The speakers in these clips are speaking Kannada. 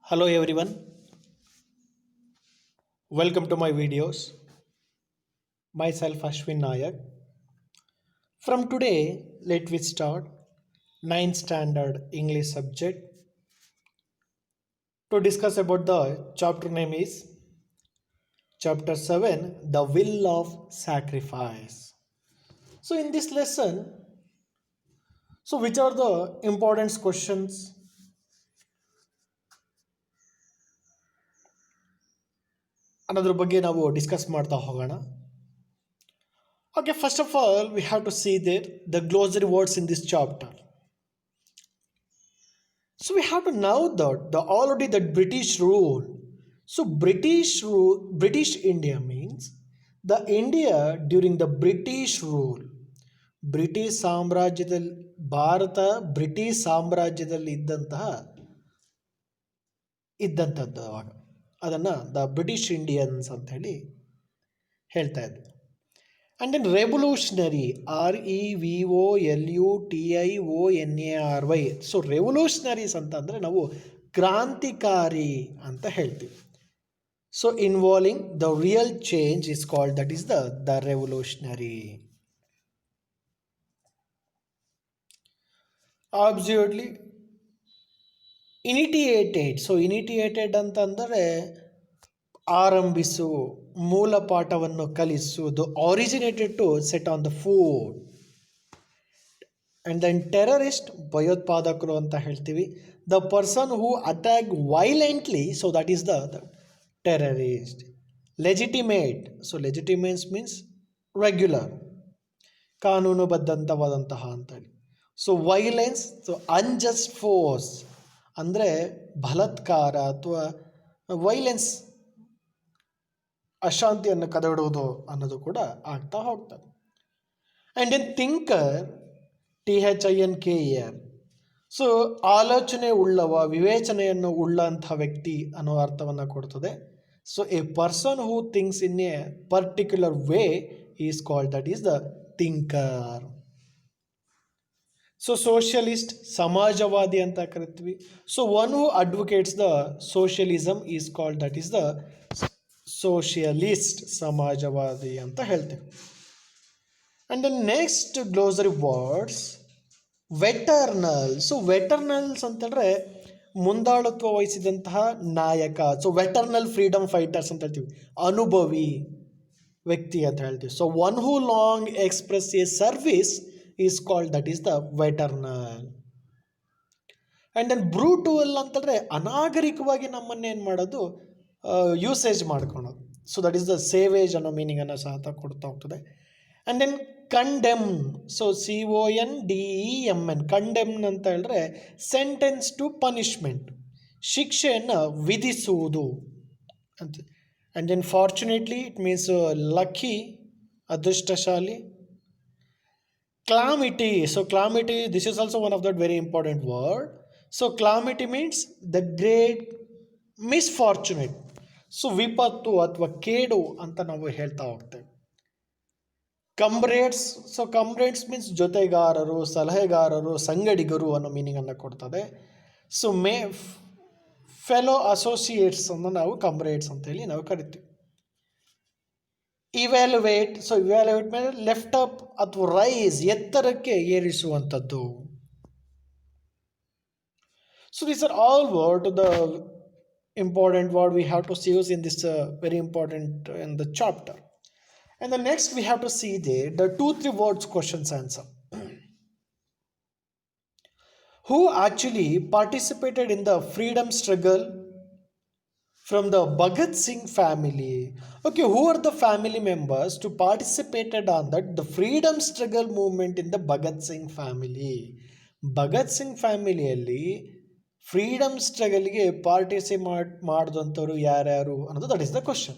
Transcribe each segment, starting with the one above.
Hello everyone, welcome to my videos. Myself Ashwin Nayak. From today, let we start ninth standard English subject. To discuss about the chapter name is chapter 7, The Will of Sacrifice. So in this lesson, which are the important questions ಅನ್ನೋದ್ರ ಬಗ್ಗೆ ನಾವು ಡಿಸ್ಕಸ್ ಮಾಡ್ತಾ ಹೋಗೋಣ. Okay, first of all, we have to see that the glossary words in this chapter. So we have to know that the already that British rule. So British India means the India during the British rule. British ಸಾಮ್ರಾಜ್ಯದಲ್ಲಿ ಭಾರತ ಬ್ರಿಟಿಷ್ ಸಾಮ್ರಾಜ್ಯದಲ್ಲಿ ಇದ್ದಂಥದ್ದು ಅವಾಗ ಅದನ್ನು ದ ಬ್ರಿಟಿಷ್ ಇಂಡಿಯನ್ಸ್ ಅಂತ ಹೇಳ್ತಾ ಇದ್ವಿ. And then revolutionary REVOLUTIONARY. So revolutionaries ಅಂತಂದರೆ ನಾವು ಕ್ರಾಂತಿಕಾರಿ ಅಂತ ಹೇಳ್ತೀವಿ. So involving the real change is called that is the revolutionary. Absolutely initiated. So initiated ಅಂತಂದರೆ ಆರಂಭಿಸು, ಮೂಲ ಪಾಠವನ್ನು ಕಲಿಸುವುದು. Originated to set on the food. And then terrorist, ಭಯೋತ್ಪಾದಕರು ಅಂತ ಹೇಳ್ತೀವಿ. The person who attack violently, so that is the terrorist. Legitimate, so legitimates means regular, ಕಾನೂನುಬದ್ಧವಾದಂತಹ ಅಂತೇಳಿ. So violence, so unjust force ಅಂದರೆ ಬಲಾತ್ಕಾರ ಅಥವಾ ವೈಲೆನ್ಸ್, ಅಶಾಂತಿಯನ್ನು ಕದಡುವುದು ಅನ್ನೋದು ಕೂಡ ಆಗ್ತಾ ಹೋಗ್ತದೆ. And then thinker, THINKER. So ಆಲೋಚನೆ ಉಳ್ಳವ, ವಿವೇಚನೆಯನ್ನು ಉಳ್ಳಂಥ ವ್ಯಕ್ತಿ ಅನ್ನೋ ಅರ್ಥವನ್ನು ಕೊಡ್ತದೆ. So a person who thinks in a particular way is called that is the thinker. So socialist, ಸಮಾಜವಾದಿ ಅಂತ ಕರಿತೀವಿ. So one who advocates the socialism is called that is the socialist, ಸಮಾಜವಾದಿ ಅಂತ ಹೇಳ್ತೀವಿ. And then next glossary words, veteran. So veterans ಅಂತಂದರೆ ಮುಂದಾಳತ್ವ ವಹಿಸಿದಂತಹ ನಾಯಕ. ಸೊ ವೆಟರ್ನಲ್ ಫ್ರೀಡಮ್ ಫೈಟರ್ಸ್ ಅಂತ ಹೇಳ್ತೀವಿ, ಅನುಭವಿ ವ್ಯಕ್ತಿ ಅಂತ ಹೇಳ್ತೀವಿ. So one who long express a service is called that is the veteran. And then brutal ಅಂತಂದರೆ ಅನಾಗರಿಕವಾಗಿ ನಮ್ಮನ್ನೇನು ಮಾಡೋದು, ಯೂಸೇಜ್ ಮಾಡ್ಕೊಳೋದು. So that is the savage ಅನ್ನೋ ಮೀನಿಂಗನ್ನು ಸಹ ಕೊಡ್ತಾ ಹೋಗ್ತದೆ. And then condemn, so CONDEMN, condemn ಅಂತ ಹೇಳಿದ್ರೆ ಸೆಂಟೆನ್ಸ್ ಟು ಪನಿಷ್ಮೆಂಟ್, ಶಿಕ್ಷೆಯನ್ನು ವಿಧಿಸುವುದು ಅಂತ. And then fortunately it means lucky, ಅದೃಷ್ಟಶಾಲಿ. Calamity, so calamity this is also one of that very important word. So ಕ್ಲಾಮಿಟಿ means the great ಮಿಸ್ಫಾರ್ಚುನೇಟ್. So ವಿಪತ್ತು ಅಥವಾ ಕೇಡು ಅಂತ ನಾವು ಹೇಳ್ತಾ ಹೋಗ್ತೇವೆ. ಕಂಬ್ರೇಡ್ಸ್, ಸೊ ಕಂಬ್ರೇಡ್ಸ್ ಮೀನ್ಸ್ ಜೊತೆಗಾರರು, ಸಲಹೆಗಾರರು, ಸಂಗಡಿಗರು ಅನ್ನೋ ಮೀನಿಂಗನ್ನು ಕೊಡ್ತದೆ. ಸೊ ಫೆಲೋ ಅಸೋಸಿಯೇಟ್ಸ್ ಅನ್ನು ನಾವು ಕಂಬ್ರೇಡ್ಸ್ ಅಂತೇಳಿ ನಾವು ಕರಿತೀವಿ. ಇವ್ಯಾಲ್ಯುವೇಟ್, ಸೊ ಇವ್ಯಾಲ್ಯುವೇಟ್ ಮೇಲೆ ಲೆಫ್ಟ್ ಅಪ್ ಅಥವಾ ರೈಸ್, ಎತ್ತರಕ್ಕೆ ಏರಿಸುವಂಥದ್ದು. So these are all word the important word we have to use in this very important in the chapter. And the next we have to see the 2-3 words questions answer. Who actually participated in the freedom struggle from the Bhagat Singh family? Okay, who are the family members to participated on that the freedom struggle movement in the Bhagat Singh family? Bhagat Singh ಫ್ಯಾಮಿಲಿಯಲ್ಲಿ ಫ್ರೀಡಮ್ ಸ್ಟ್ರಗಲ್ಗೆ ಮಾಡಿದಂಥವ್ರು ಯಾರ್ಯಾರು ಅನ್ನೋದು that is the question.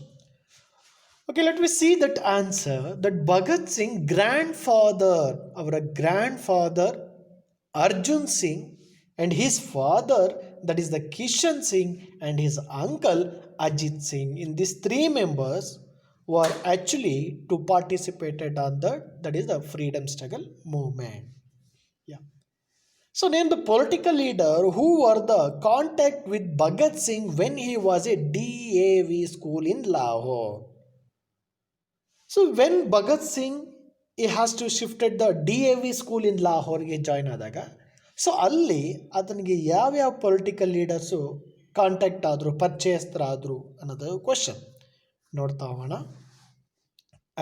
Okay, let we see that answer. That Bhagat Singh grandfather, ಅವರ grandfather Arjun Singh and his father that is the Kishan Singh and his uncle Ajit Singh. In this 3 members were actually to participated on that is the freedom struggle movement. Yeah. So name the political leader who were the contact with Bhagat Singh when he was a DAV school in Lahore. So when Bhagat Singh he has to shifted the DAV school in Lahore ಗೆ ಜಾಯ್ನ್ ಆದಾಗ ಸೊ ಅಲ್ಲಿ ಅದನಿಗೆ ಯಾವ್ಯಾವ ಪೊಲಿಟಿಕಲ್ ಲೀಡರ್ಸು ಕಾಂಟ್ಯಾಕ್ಟ್ ಆದರು ಪರಿಚಯಸ್ಥರಾದರು ಅನ್ನೋದು ಕ್ವಶನ್ ನೋಡ್ತಾ ಹೋಗೋಣ.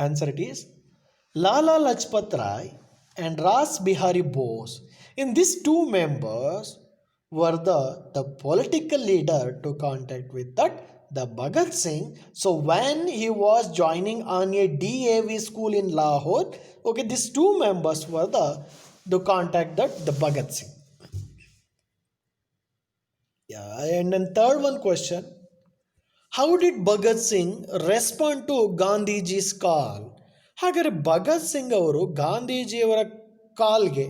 Answer it is Lala Lajpat Rai and Ras Bihari Bose. In these two members were the political leader to contact with the Bhagat Singh. So when he was joining on a DAV school in Lahore, okay, these two members were to contact the Bhagat Singh. Yeah, and then third one question. How did Bhagat Singh respond to Gandhiji's call? ಹಾಗಾದರೆ ಭಗತ್ ಸಿಂಗ್ ಅವರು ಗಾಂಧೀಜಿಯವರ ಕಾಲ್ಗೆ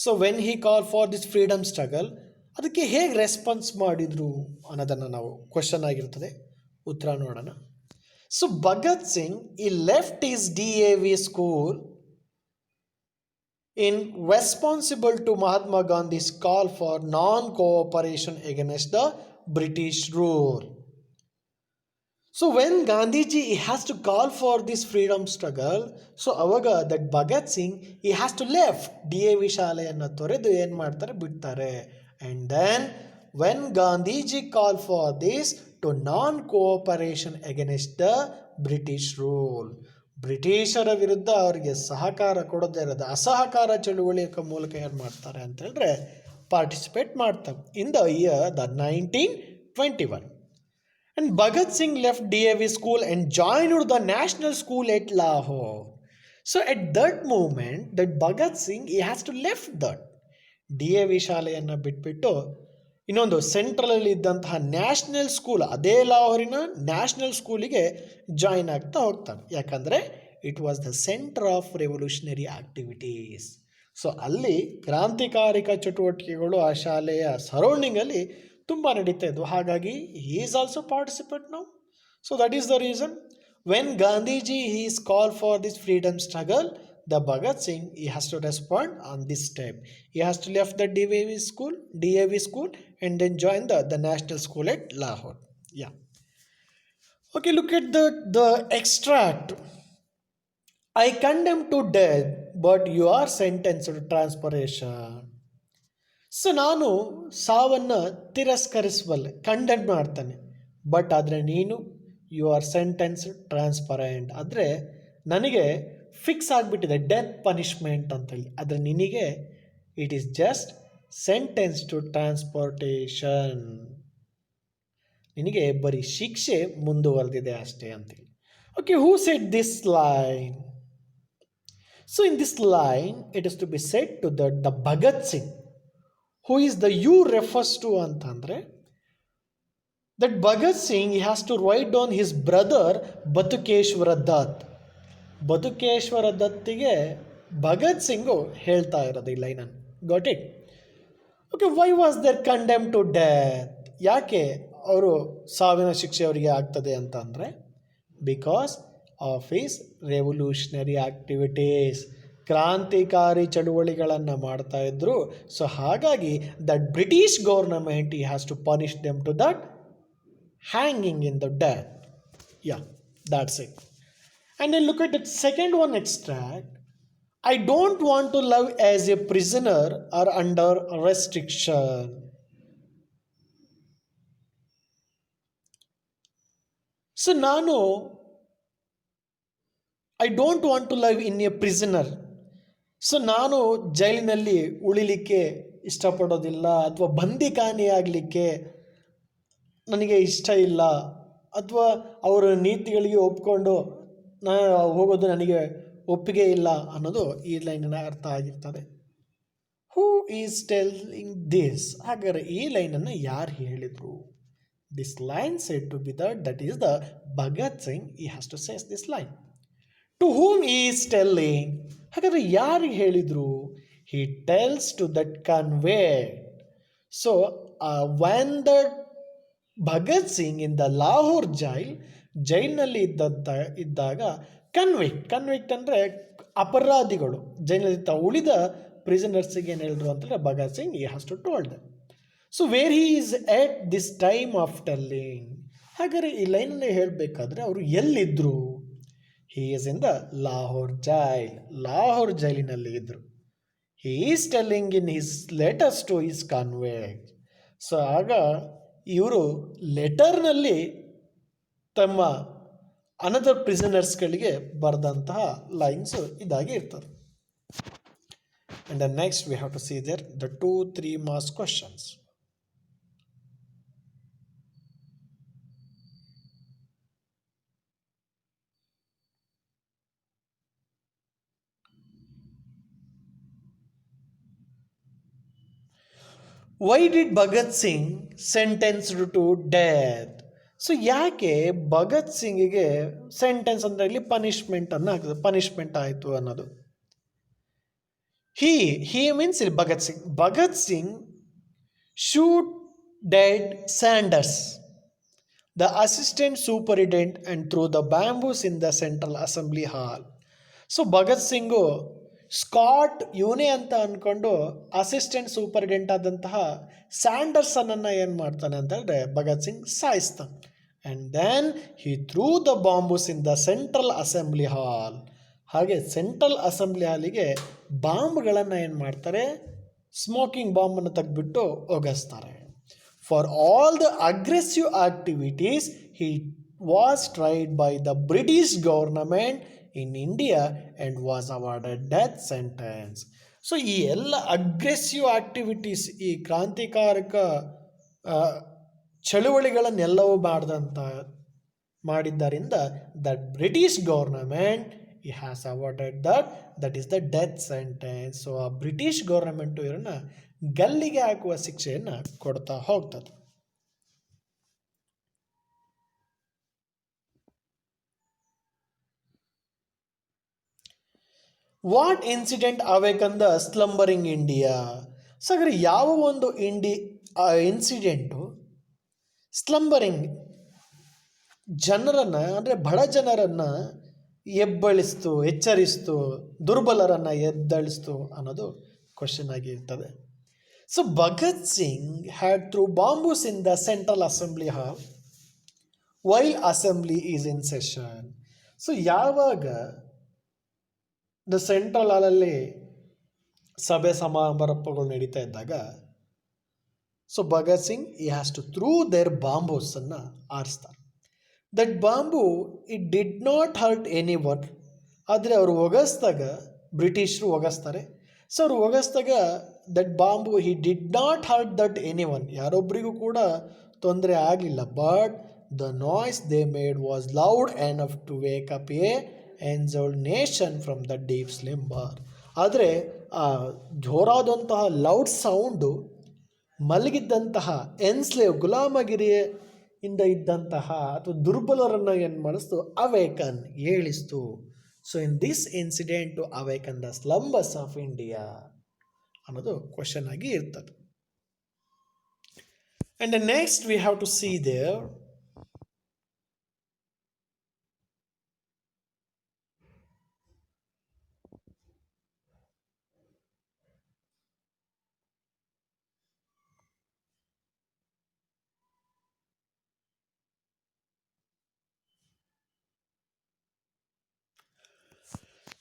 so when he call for this freedom struggle ಅದಕ್ಕೆ ಹೇಗೆ ರೆಸ್ಪಾನ್ಸ್ ಮಾಡಿದರು ಅನ್ನೋದನ್ನು ನಾವು ಕ್ವಶನ್ ಆಗಿರ್ತದೆ. ಉತ್ತರ ನೋಡೋಣ. ಸೊ ಭಗತ್ ಸಿಂಗ್ ಈ left is DAV school in responsible to Mahatma Gandhi's call for non cooperation against the British rule. So when Gandhiji he has to call for this freedom struggle, so ಅವಾಗ that Bhagat Singh he has to left DAV ಶಾಲೆಯನ್ನು ತೊರೆದು ಏನು ಮಾಡ್ತಾರೆ ಬಿಡ್ತಾರೆ. And then when Gandhiji call for this to non cooperation against the British rule, ಬ್ರಿಟಿಷರ ವಿರುದ್ಧ ಅವರಿಗೆ ಸಹಕಾರ ಕೊಡದೇ ಇರೋದು ಅಸಹಕಾರ ಚಳುವಳಿಯ ಮೂಲಕ ಏನು ಮಾಡ್ತಾರೆ ಅಂತ ಹೇಳಿದ್ರೆ ಪಾರ್ಟಿಸಿಪೇಟ್ ಮಾಡ್ತಾರೆ in the year 1921. And Bhagat Singh left DAV school and joined the national school at Lahore. So at that moment, that Bhagat Singh he has to left that DAV ಶಾಲೆಯನ್ನು ಬಿಟ್ಬಿಟ್ಟು ಇನ್ನೊಂದು ಸೆಂಟ್ರಲಲ್ಲಿ ಇದ್ದಂತಹ ನ್ಯಾಷನಲ್ ಸ್ಕೂಲ್ ಅದೇ ಲಾಹೋರಿನ ನ್ಯಾಷನಲ್ ಸ್ಕೂಲಿಗೆ ಜಾಯಿನ್ ಆಗ್ತಾ ಹೋಗ್ತಾನೆ. ಯಾಕಂದರೆ it was the centre of revolutionary activities. So ಅಲ್ಲಿ ಕ್ರಾಂತಿಕಾರಿಕ ಚಟುವಟಿಕೆಗಳು ಆ ಶಾಲೆಯ ಸರೌಂಡಿಂಗಲ್ಲಿ ತುಂಬ ನಡೀತಾ ಇದ್ವು. ಹಾಗಾಗಿ he is also participate now. So that is the reason when Gandhiji he is call for this freedom struggle the Bhagat Singh he has to respond on this step. He has to left the DAV school and then join the national school at Lahore. Yeah. Okay, look at the extract. I condemn to death, but you are sentenced to transpiration. So ನಾನು ಸಾವನ್ನು ತಿರಸ್ಕರಿಸಬಲ್ಲೆ, ಕಂಡೆಮ್ ಮಾಡ್ತಾನೆ, ಬಟ್ ಆದರೆ ನೀನು ಯು ಆರ್ ಸೆಂಟೆನ್ಸ್ ಟ್ರಾನ್ಸ್ಪರೆಂಟ್, ಆದರೆ ನನಗೆ ಫಿಕ್ಸ್ ಆಗಿಬಿಟ್ಟಿದೆ ಡೆತ್ ಪನಿಷ್ಮೆಂಟ್ ಅಂತೇಳಿ, ಆದರೆ ನಿನಗೆ it is just sentence to transportation, ನಿನಗೆ ಬರೀ ಶಿಕ್ಷೆ ಮುಂದುವರೆದಿದೆ ಅಷ್ಟೇ ಅಂತೇಳಿ. Okay, who said this line? So in this line it is to be said to the Bhagat Singh. Who is the you refers to ಅಂತಂದರೆ that Bhagat Singh he has to write down his brother Batukeshwara Dutt. Batukeshwar ದತ್ತಿಗೆ ಭಗತ್ ಸಿಂಗು ಹೇಳ್ತಾ ಇರೋದು ಈ ಲೈನನ್ನು. Got it? Okay, why was there condemn to death? ಯಾಕೆ ಅವರು ಸಾವಿನ ಶಿಕ್ಷೆ ಅವರಿಗೆ ಆಗ್ತದೆ ಅಂತ ಅಂದರೆ because of his revolutionary activities, ಕ್ರಾಂತಿಕಾರಿ ಚಳುವಳಿಗಳನ್ನು ಮಾಡ್ತಾ ಇದ್ರು. ಸೊ ಹಾಗಾಗಿ that British government he has to punish them to that hanging in the death. Yeah, that's it. And then look at the second one extract. I don't want to live as a prisoner or under restriction. So ನಾನು I don't want to live in a prisoner. So ನಾನು ಜೈಲಿನಲ್ಲಿ ಉಳಿಲಿಕ್ಕೆ ಇಷ್ಟಪಡೋದಿಲ್ಲ, ಅಥವಾ ಬಂದಿಖಾನೆಯಾಗಲಿಕ್ಕೆ ನನಗೆ ಇಷ್ಟ ಇಲ್ಲ, ಅಥವಾ ಅವರ ನೀತಿಗಳಿಗೆ ಒಪ್ಕೊಂಡು ಹೋಗೋದು ನನಗೆ ಒಪ್ಪಿಗೆ ಇಲ್ಲ ಅನ್ನೋದು ಈ ಲೈನಿನ ಅರ್ಥ ಆಗಿರ್ತದೆ. Who is telling this? ಹಾಗಾದರೆ ಈ ಲೈನನ್ನು ಯಾರು ಹೇಳಿದರು? This line said to be that is the Bhagat Singh. He has to says this line. To whom is telling? ಹಾಗಾದರೆ ಯಾರಿಗೆ ಹೇಳಿದರು? He tells to that convict. So when that Bhagat Singh in the Lahore ಜೈಲಿನಲ್ಲಿ ಇದ್ದಾಗ ಕನ್ವಿಕ್ಟ್ ಅಂದರೆ ಅಪರಾಧಿಗಳು, ಜೈಲಿನಲ್ಲಿ ಉಳಿದ ಪ್ರಿಸನರ್ಸಿಗೆ ಏನು ಹೇಳಿದ್ರು ಅಂತಂದರೆ Bhagat Singh he has to told. So where he is at this time of telling. ಹಾಗಾದರೆ ಈ ಲೈನಲ್ಲಿ ಹೇಳಬೇಕಾದ್ರೆ ಅವರು ಎಲ್ಲಿದ್ದರು? He is in the Lahore jail. Lahore ಜೈಲಿನಲ್ಲಿ ಇದ್ದರು. He is telling in his letters to his convent. So ಆಗ ಇವರು ಲೆಟರ್ನಲ್ಲಿ ತಮ್ಮ ಅನದರ್ ಪ್ರಿಸನರ್ಸ್ಗಳಿಗೆ ಬರೆದಂತಹ ಲೈನ್ಸ್ ಇದಾಗಿ ಇರ್ತದೆ. And then next we have to see there the 2-3 marks questions. Why did Bhagat Singh sentenced to death? So ಯಾಕೆ ಭಗತ್ ಸಿಂಗಿಗೆ ಸೆಂಟೆನ್ಸ್ ಅಂದರೆ ಇಲ್ಲಿ ಪನಿಷ್ಮೆಂಟ್ ಆಯಿತು ಅನ್ನೋದು. he means Bhagat Singh shoot dead Sanders, the assistant superintendent, and threw the bamboos in the Central Assembly Hall. So Bhagat Singhu Scott ಇವನೇ ಅಂತ ಅಂದ್ಕೊಂಡು ಅಸಿಸ್ಟೆಂಟ್ ಸೂಪರಿಂಟೆಂಡೆಂಟ್ ಆದಂತಹ ಸ್ಯಾಂಡರ್ಸನನ್ನು ಏನು ಮಾಡ್ತಾನೆ ಅಂತ ಹೇಳಿದ್ರೆ ಭಗತ್ ಸಿಂಗ್ ಸಾಯಿಸ್ತಾನೆ. And then he threw the bombs in the central assembly hall. ಹಾಗೆ ಸೆಂಟ್ರಲ್ ಅಸೆಂಬ್ಲಿ ಹಾಲಿಗೆ ಬಾಂಬ್ಗಳನ್ನು ಏನು ಮಾಡ್ತಾರೆ, ಸ್ಮೋಕಿಂಗ್ ಬಾಂಬನ್ನು ತೆಗೆದುಬಿಟ್ಟು ಒಗೆಸ್ತಾರೆ. For all the aggressive activities he was tried by the British government in India and was awarded death sentence. So ಈ ಎಲ್ಲ ಅಗ್ರೆಸಿವ್ ಆಕ್ಟಿವಿಟೀಸ್, ಈ ಕ್ರಾಂತಿಕಾರಕ ಚಳುವಳಿಗಳನ್ನೆಲ್ಲವೂ ಮಾಡಿದ್ದರಿಂದ that British government he has awarded that is the death sentence. So ಆ ಬ್ರಿಟಿಷ್ ಗೌರ್ನಮೆಂಟು ಇವರನ್ನು ಗಲ್ಲಿಗೆ ಹಾಕುವ ಶಿಕ್ಷೆಯನ್ನು ಕೊಡ್ತಾ ಹೋಗ್ತದೆ. What incident awaken the slumbering India? So ಹಾಗಾದ್ರೆ ಯಾವ ಒಂದು ಇನ್ಸಿಡೆಂಟು ಸ್ಲಂಬರಿಂಗ್ ಜನರನ್ನು ಅಂದರೆ ಬಡ ಜನರನ್ನು ಎಚ್ಚರಿಸ್ತು, ದುರ್ಬಲರನ್ನು ಎದ್ದಳಿಸ್ತು ಅನ್ನೋದು ಕ್ವಶನ್ ಆಗಿರ್ತದೆ. So Bhagat Singh had threw bombs in the central assembly hall while assembly is in session. So ಯಾವಾಗ ದ ಸೆಂಟ್ರಲ್ ಹಾಲಲ್ಲಿ ಸಭೆ ಸಮಾರಂಭಗಳು ನಡೀತಾ ಇದ್ದಾಗ so Bhagat Singh he has to threw there ಬಾಂಬೂಸನ್ನು ಆರಿಸ್ತಾರೆ. That bomb it did not hurt anyone. ಆದರೆ ಅವರು ಒಗೆಸ್ದಾಗ, ಬ್ರಿಟಿಷರು ಒಗೆಸ್ತಾರೆ. ಸೊ ಅವರು ಒಗೆಸ್ದಾಗ that bomb he did not hurt that anyone, ಯಾರೊಬ್ಬರಿಗೂ ಕೂಡ ತೊಂದರೆ ಆಗಲಿಲ್ಲ. But the noise they made was loud enough to wake up enslaved nation from the deep slumber. ಆದರೆ ಆ ಜೋರಾದಂತಹ ಲೌಡ್ ಸೌಂಡು ಮಲಗಿದ್ದಂತಹ ಎನ್ಸ್ಲೇವ್ ಗುಲಾಮಗಿರಿಯಿಂದ ಇದ್ದಂತಹ ಅಥವಾ ದುರ್ಬಲರನ್ನು ಏನು ಮಾಡಿಸ್ತು, ಅವೇಕನ್ ಏಳಿಸ್ತು. So in this incident to awaken the slumbers of India ಅನ್ನೋದು ಕ್ವಶನ್ ಆಗಿ ಇರ್ತದೆ. And next we have to see there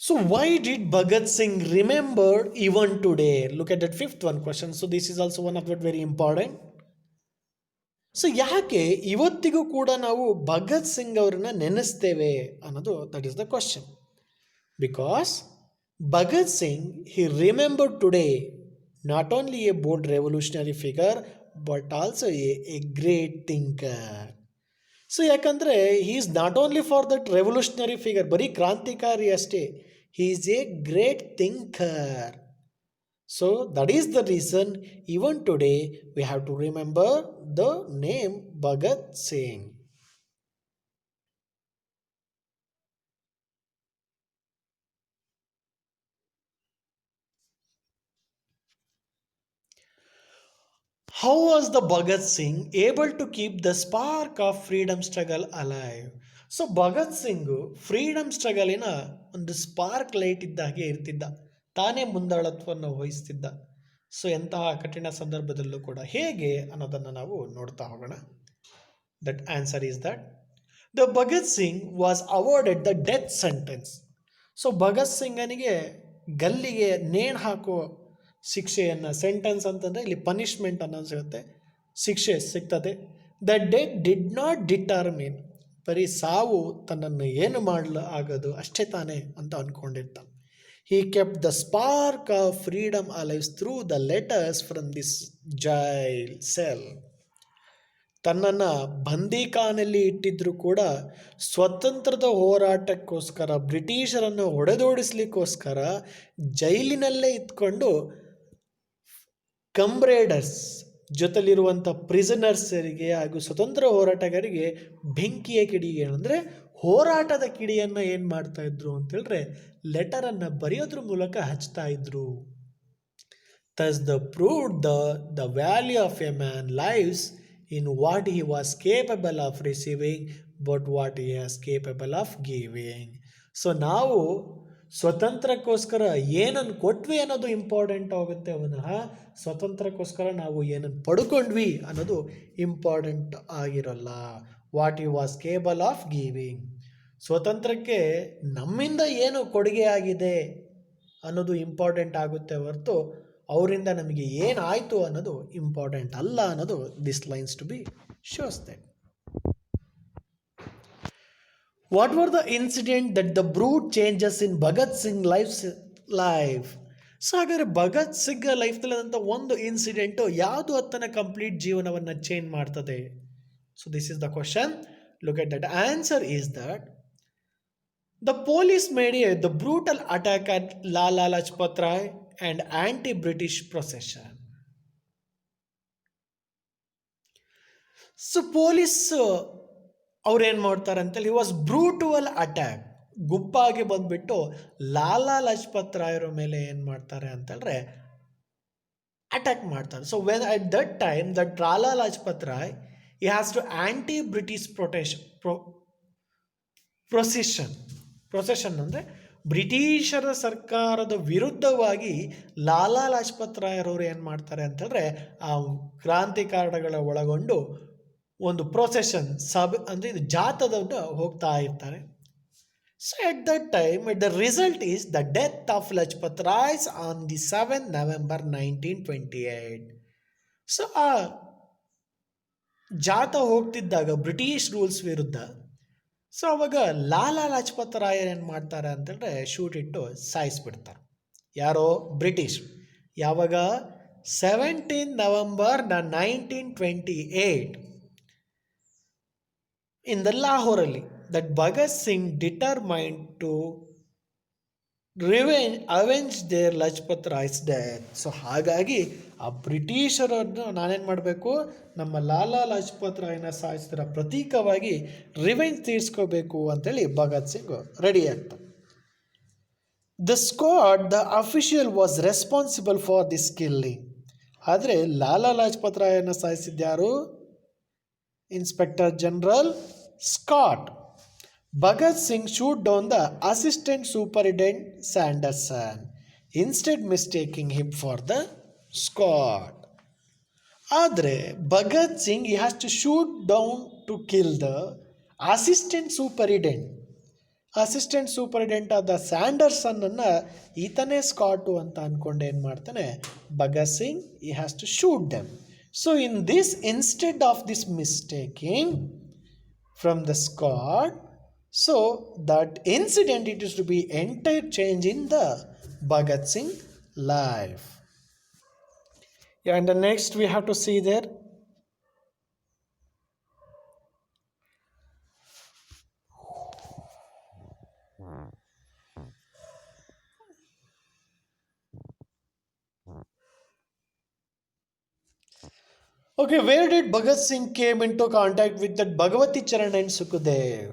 So why did Bhagat Singh remembered even today? Look at that fifth one question. So this is also one of that very important. So ಯಾಕೆ ಇವತ್ತಿಗೂ ಕೂಡ ನಾವು ಭಗತ್ ಸಿಂಗ್ ಅವ್ರನ್ನ ನೆನೆಸ್ತೇವೆ ಅನ್ನೋದು that is the question. Because Bhagat Singh he remembered today not only a bold revolutionary figure but also a great thinker. So ಯಾಕಂದರೆ he is not only for that revolutionary figure, ಬರೀ ಕ್ರಾಂತಿಕಾರಿ ಅಷ್ಟೇ, he is a great thinker. So that is the reason even today we have to remember the name Bhagat Singh. How was the Bhagat Singh able to keep the spark of freedom struggle alive? So Bhagat Singh freedom ಸ್ಟ್ರಗಲಿನ ಒಂದು ಸ್ಪಾರ್ಕ್ ಲೈಟ್ ಇದ್ದಾಗೆ ಇರ್ತಿದ್ದ. ತಾನೇ ಮುಂದಾಳತ್ವವನ್ನು ವಹಿಸ್ತಿದ್ದ. ಸೊ ಎಂತಹ ಕಠಿಣ ಸಂದರ್ಭದಲ್ಲೂ ಕೂಡ ಹೇಗೆ ಅನ್ನೋದನ್ನು ನಾವು ನೋಡ್ತಾ ಹೋಗೋಣ. That answer is that the Bhagat Singh was awarded the death sentence. So Bhagat ಸಿಂಗನಿಗೆ ಗಲ್ಲಿಗೆ ನೇಣು ಹಾಕೋ ಶಿಕ್ಷೆಯನ್ನು, ಸೆಂಟೆನ್ಸ್ ಅಂತಂದರೆ ಇಲ್ಲಿ ಪನಿಷ್ಮೆಂಟ್ ಅನ್ನೋದು ಸಿಗುತ್ತೆ, ಶಿಕ್ಷೆ ಸಿಗ್ತದೆ. The death did not determine, ಬರೀ ಸಾವು ತನ್ನನ್ನು ಏನು ಮಾಡಲು ಆಗೋದು ಅಷ್ಟೇ ತಾನೇ ಅಂತ ಅಂದ್ಕೊಂಡಿರ್ತಾನೆ. He kept the spark of freedom alive through the letters from this jail cell. ತನ್ನನ್ನು ಬಂದಿಖಾನೆಯಲ್ಲಿ ಇಟ್ಟಿದ್ರೂ ಕೂಡ ಸ್ವತಂತ್ರದ ಹೋರಾಟಕ್ಕೋಸ್ಕರ, ಬ್ರಿಟಿಷರನ್ನು ಹೊಡೆದೋಡಿಸ್ಲಿಕ್ಕೋಸ್ಕರ ಜೈಲಿನಲ್ಲೇ ಇದ್ಕೊಂಡು ಕಂಬ್ರೇಡರ್ಸ್ ಜೊತೆಲಿರುವಂಥ ಪ್ರಿಸನರ್ಸರಿಗೆ ಹಾಗೂ ಸ್ವತಂತ್ರ ಹೋರಾಟಗಾರರಿಗೆ ಬೆಂಕಿಯ ಕಿಡಿಗೆ ಅಂದರೆ ಹೋರಾಟದ ಕಿಡಿಯನ್ನು ಏನು ಮಾಡ್ತಾ ಇದ್ರು ಅಂತೇಳಿದ್ರೆ ಲೆಟರನ್ನು ಬರೆಯೋದ್ರ ಮೂಲಕ ಹಚ್ತಾ ಇದ್ರು. Thus the proved the value of a man lies in what he was capable of receiving but what he is capable of giving. So ನಾವು ಸ್ವತಂತ್ರಕ್ಕೋಸ್ಕರ ಏನನ್ನು ಕೊಟ್ವಿ ಅನ್ನೋದು ಇಂಪಾರ್ಟೆಂಟ್ ಆಗುತ್ತೆ ವಿನಃ ಸ್ವತಂತ್ರಕ್ಕೋಸ್ಕರ ನಾವು ಏನನ್ನು ಪಡ್ಕೊಂಡ್ವಿ ಅನ್ನೋದು ಇಂಪಾರ್ಟೆಂಟ್ ಆಗಿರಲ್ಲ. What you was capable of giving, ಸ್ವತಂತ್ರಕ್ಕೆ ನಮ್ಮಿಂದ ಏನು ಕೊಡುಗೆ ಆಗಿದೆ ಅನ್ನೋದು ಇಂಪಾರ್ಟೆಂಟ್ ಆಗುತ್ತೆ ಹೊರತು ಅವರಿಂದ ನಮಗೆ ಏನಾಯಿತು ಅನ್ನೋದು ಇಂಪಾರ್ಟೆಂಟ್ ಅಲ್ಲ ಅನ್ನೋದು this lines to be shows that. What were the incident that the brute changes in Bhagat Singh life? So ಹಾಗಾದರೆ ಭಗತ್ ಸಿಂಗ್ ಲೈಫ್ನಲ್ಲಿದ್ದಂಥ ಒಂದು ಇನ್ಸಿಡೆಂಟು ಯಾವುದು ಆತನ ಕಂಪ್ಲೀಟ್ ಜೀವನವನ್ನು ಚೇಂಜ್ ಮಾಡ್ತದೆ? So this is the question. Look at that. Answer is that the police made the brutal attack at Lala Lajpat Rai and anti-British procession. So police ಅವ್ರೇನು ಮಾಡ್ತಾರೆ ಅಂತೇಳಿ ವಾಸ್ ಬ್ರೂಟಲ್ ಅಟ್ಯಾಕ್, ಗುಂಪಾಗಿ ಬಂದುಬಿಟ್ಟು ಲಾಲಾ ಲಜಪತ್ ರಾಯರ ಮೇಲೆ ಏನು ಮಾಡ್ತಾರೆ ಅಂತೇಳಿದ್ರೆ ಅಟ್ಯಾಕ್ ಮಾಡ್ತಾರೆ. So when at that time that Lala Lajpat Rai he has to anti British procession ಅಂದರೆ ಬ್ರಿಟಿಷರ ಸರ್ಕಾರದ ವಿರುದ್ಧವಾಗಿ ಲಾಲಾ ಲಜಪತ್ ರಾಯರವರು ಏನು ಮಾಡ್ತಾರೆ ಅಂತಂದರೆ ಆ ಕ್ರಾಂತಿಕಾರಗಳ ಒಳಗೊಂಡು ಒಂದು ಪ್ರೊಸೆಷನ್ ಅಂದರೆ ಇದು ಜಾಥಾದನ್ನು ಹೋಗ್ತಾ ಇರ್ತಾರೆ. So at that time the result is the death of Lajpat Royce on the 7 November 1928. So ಆ ಜಾಥಾ ಹೋಗ್ತಿದ್ದಾಗ ಬ್ರಿಟಿಷ್ ರೂಲ್ಸ್ ವಿರುದ್ಧ, ಸೊ ಅವಾಗ ಲಾಲಾ ಲಜಪತ್ ರಾಯರ್ ಏನು ಮಾಡ್ತಾರೆ ಅಂತಂದರೆ ಶೂಟ್ ಇಟ್ಟು ಸಾಯಿಸ್ಬಿಡ್ತಾರೆ. ಯಾರೋ ಬ್ರಿಟಿಷ್. ಯಾವಾಗ? 17 ನವೆಂಬರ್ 1928 ಇನ್ ದ ಲಾಹೋರಲ್ಲಿ that Bhagat Singh determined to avenge their Lajpat Rai's death. So ಹಾಗಾಗಿ ಆ ಬ್ರಿಟಿಷರನ್ನು ನಾನೇನು ಮಾಡಬೇಕು, ನಮ್ಮ ಲಾಲಾ ಲಜಪತ್ ರಾಯ್ನ ಸಾಯಿಸಿದ ಪ್ರತೀಕವಾಗಿ ರಿವೆಂಜ್ ತೀರಿಸ್ಕೋಬೇಕು ಅಂತೇಳಿ ಭಗತ್ ಸಿಂಗ್ ರೆಡಿ ಆಗ್ತಾರೆ. The squad, the official was responsible for this killing. ಆದರೆ ಲಾಲಾ ಲಜಪತ್ ರಾಯನ ಸಾಯಿಸಿದ್ಯಾರು? Inspector general Scott. Bhagat Singh shoot down the assistant superintendent Sanderson, instead mistaking him for the Scott. ಆದರೆ Bhagat Singh he has to shoot down to kill the assistant superintendent. Assistant superintendent ಆದ ಸ್ಯಾಂಡರ್ಸನ್ನನ್ನು ಈತನೇ ಸ್ಕಾಟು ಅಂತ ಅಂದ್ಕೊಂಡು ಏನು ಮಾಡ್ತಾನೆ Bhagat Singh he has to shoot them. So in this, instead of this mistaking from the Scott, so that incident, it is to be entire change in the Bhagat Singh life. Yeah, and the next we have to see there. Okay, where did Bhagat Singh came into contact with that Bhagavati Charan and Sukhdev?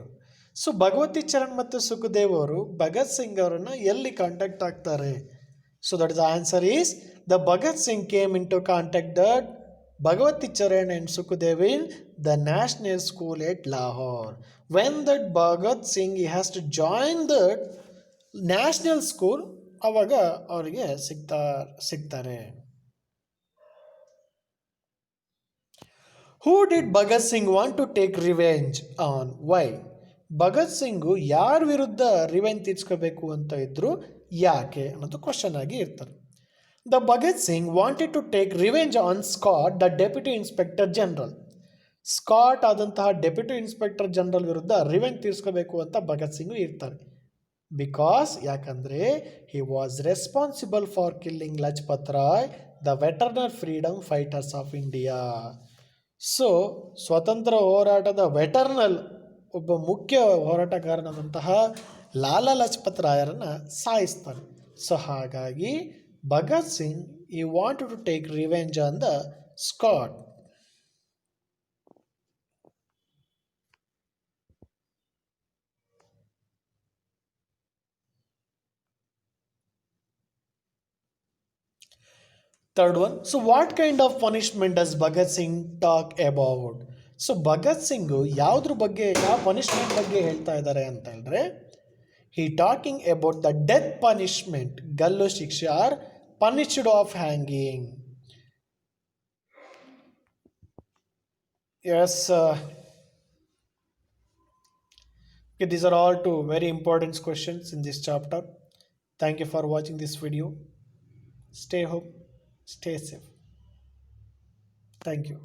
So Bhagavati Charan ಮತ್ತು ಸುಖದೇವ್ ಅವರು ಭಗತ್ ಸಿಂಗ್ ಅವರನ್ನು ಎಲ್ಲಿ ಕಾಂಟ್ಯಾಕ್ಟ್ ಆಗ್ತಾರೆ? So that the answer is the Bhagat Singh came in to contact that Bhagavati Charan and Sukhdev in the national school at Lahore. When that Bhagat Singh has to join that national school, ಅವಾಗ ಅವರಿಗೆ ಸಿಗ್ತಾರೆ. Who did Bhagat Singh want to take revenge on? Why? Bhagat Singh ಯಾರ ವಿರುದ್ಧ ರಿವೆಂಜ್ ತೀರ್ಸ್ಕೋಬೇಕು ಅಂತ ಇದ್ರು, ಯಾಕೆ ಅನ್ನೋದು ಕ್ವಶನ್ ಆಗಿ ಇರ್ತಾರೆ. The Bhagat Singh wanted to take revenge on Scott, the deputy inspector general. Scott ಆದಂತಹ ಡೆಪ್ಯೂಟಿ ಇನ್ಸ್ಪೆಕ್ಟರ್ ಜನರಲ್ ವಿರುದ್ಧ ರಿವೆಂಜ್ ತೀರ್ಸ್ಕೋಬೇಕು ಅಂತ ಭಗತ್ ಸಿಂಗ್ ಇರ್ತಾರೆ. ಬಿಕಾಸ್ ಯಾಕಂದರೆ he was responsible for killing Lajpat Rai, the veteran freedom fighters of India. So ಸ್ವತಂತ್ರ ಹೋರಾಟದ ವೆಟರ್ನಲ್ ಒಬ್ಬ ಮುಖ್ಯ ಹೋರಾಟಗಾರನಾದಂತಹ ಲಾಲಾ ಲಜಪತ್ ರಾಯರನ್ನು ಸಾಯಿಸ್ತಾನೆ. ಸೊ ಹಾಗಾಗಿ ಭಗತ್ ಸಿಂಗ್ ಈ want to take revenge on the Scott. Third one, so what kind of punishment does Bhagat Singh talk about? So Bhagat Singhu ಯಾವುದ್ರ ಬಗ್ಗೆ, ಯಾವ ಪನಿಷ್ಮೆಂಟ್ ಬಗ್ಗೆ ಹೇಳ್ತಾ ಇದ್ದಾರೆ ಅಂತ ಹೇಳಿದ್ರೆ, he talking about the death punishment, ಗಲ್ಲು ಶಿಕ್ಷೆ R punished of hanging. Yes, okay, these are all two very important questions in this chapter. Thank you for watching this video. Stay home, stay safe. Thank you.